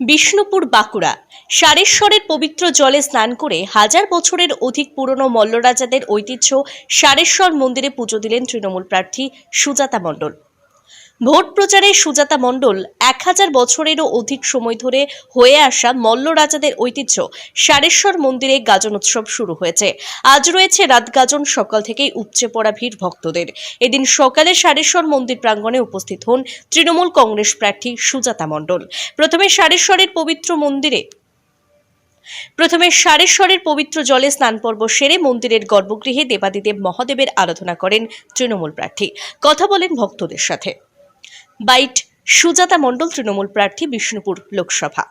বিষ্ণুপুর বাঁকুড়া সারেশ্বরের পবিত্র জলে স্নান করে হাজার বছরের অধিক পুরনো মল্লরাজাদের ঐতিহ্য সারেশ্বর মন্দিরে পুজো দিলেন তৃণমূল প্রার্থী সুজাতা মণ্ডল। ভোট প্রচারে সুজাতা মণ্ডল 1000 বছরেরও অধিক সময় ধরে হয়ে আসা মল্লরাজাদের ঐতিহ্য সারেশ্বর মন্দিরে গাজন উৎসব শুরু হয়েছে। আজ রয়েছে রাত গাজন, সকাল থেকেই উপচে পড়া ভিড় ভক্তদের। এদিন সকালে সারেশ্বর মন্দির প্রাঙ্গণে উপস্থিত হন তৃণমূল কংগ্রেস প্রার্থী সুজাতা মণ্ডল। প্রথমে সারেশ্বরের পবিত্র জলে স্নান পর্ব সেরে মন্দিরের গর্ভগৃহে দেবাদিদেব মহাদেবের আরাধনা করেন তৃণমূল প্রার্থী। কথা বলেন ভক্তদের সাথে। বাইট সুজাতা মণ্ডল, তৃণমূল প্রার্থী, বিষ্ণুপুর লোকসভা।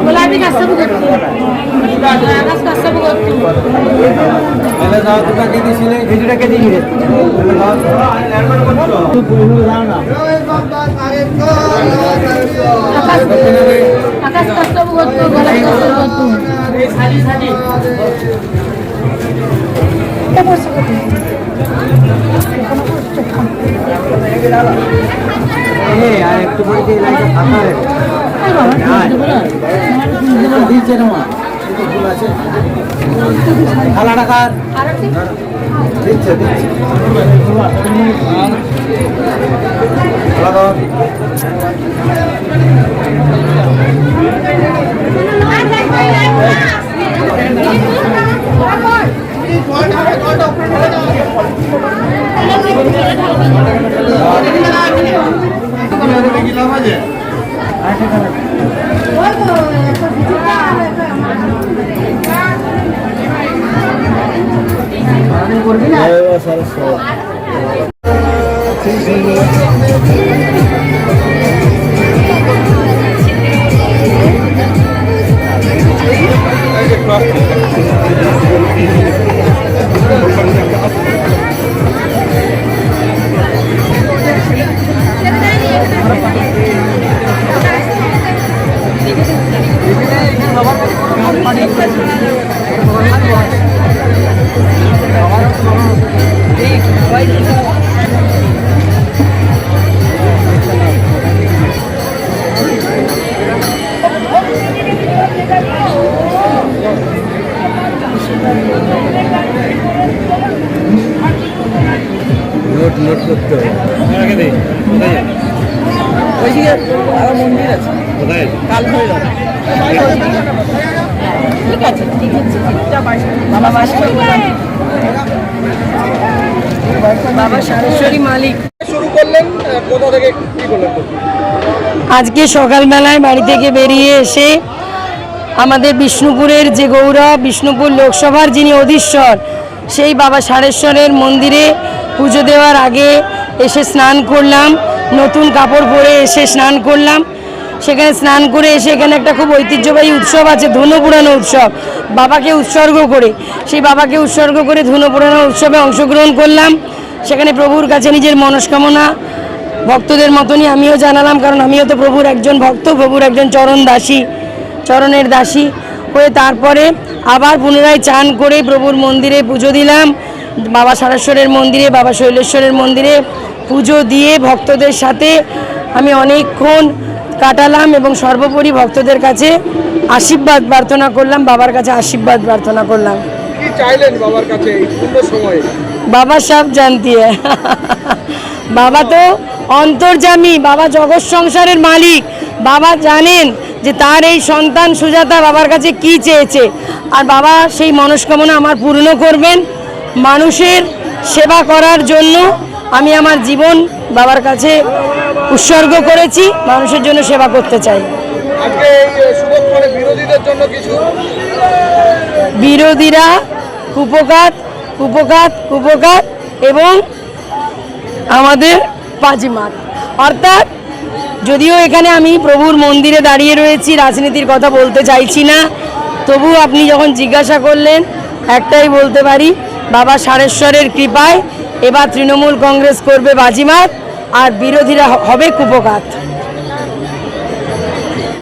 गुलाबी का सब करते आकाश का सब करते पहले जाओ तो क्या कहती सिले भेजड़ा के दी रे पहले जाओ तू बोलो जाना आकाश का सब करते गुलाबी का सब करते साली साली क्या बोल सकते ये यार एक तो बड़ी दे लाइक खाता है यार দিচ্ছে না তো ভুল আছে খালা টাকা দিচ্ছে খালা নোট করতে হবে ওইদিকে আরো মন্দির আছে কাল হয়ে যাবে ঠিক আছে বাবা সারেশ্বরী মালিক শুরু করলেন কোথা থেকে কি করলেন? আজকে সকালবেলায় বাড়ি থেকে বেরিয়ে এসে আমাদের বিষ্ণুপুরের যে গৌরব, বিষ্ণুপুর লোকসভার যিনি অধীশ্বর, সেই বাবা সারেশ্বরের মন্দিরে পুজো দেওয়ার আগে এসে স্নান করলাম। নতুন কাপড় পরে এসে স্নান করলাম। সেখানে স্নান করে এসে এখানে একটা খুব ঐতিহ্যবাহী উৎসব আছে, ধনু পুরানো উৎসব, বাবাকে উৎসর্গ করে। সেই বাবাকে উৎসর্গ করে ধনু পুরানো উৎসবে অংশগ্রহণ করলাম। সেখানে প্রভুর কাছে নিজের মনস্কামনা ভক্তদের মতনই আমিও জানালাম, কারণ আমিও তো প্রভুর একজন ভক্ত, প্রভুর একজন চরণের দাসী হয়ে তারপরে আবার পুনরায় চান করে প্রভুর মন্দিরে পুজো দিলাম। বাবা সারেশ্বরের মন্দিরে, বাবা শৈলেশ্বরের মন্দিরে পুজো দিয়ে ভক্তদের সাথে আমি অনেকক্ষণ কাটালাম এবং সর্বোপরি ভক্তদের কাছে আশীর্বাদ প্রার্থনা করলাম, বাবার কাছে আশীর্বাদ প্রার্থনা করলাম। কি চাইলেন বাবার কাছে এই সুন্দর সময়ে? বাবা সব জানতি বাবা তো অন্তর্যামী, বাবা জগৎ সংসারের মালিক। বাবা জানেন যে তার এই সন্তান সুজাতা বাবার কাছে কি চেয়েছে, আর বাবা সেই মনস্কামনা আমার পূর্ণ করবেন। মানুষের সেবা করার জন্য আমি আমার জীবন বাবার কাছে উৎসর্গ করেছি, মানুষের জন্য সেবা করতে চাই। আজকে এই সুযোগ করে বিরোধীদের জন্য কিছু বিরোধীরা কুপকাত কুপকাত কুপকাত এবং আমাদের বাজিমাত, অর্থাৎ যদিও এখানে আমি প্রভুর মন্দিরে দাঁড়িয়ে রয়েছি, রাজনীতির কথা বলতে চাইছি না, তবু আপনি যখন জিজ্ঞাসা করলেন একটাই বলতে পারি, বাবা সারেশ্বরের কৃপায় এবার তৃণমূল কংগ্রেস করবে বাজিমাত আর বিরোধীরা হবে কুপকাত।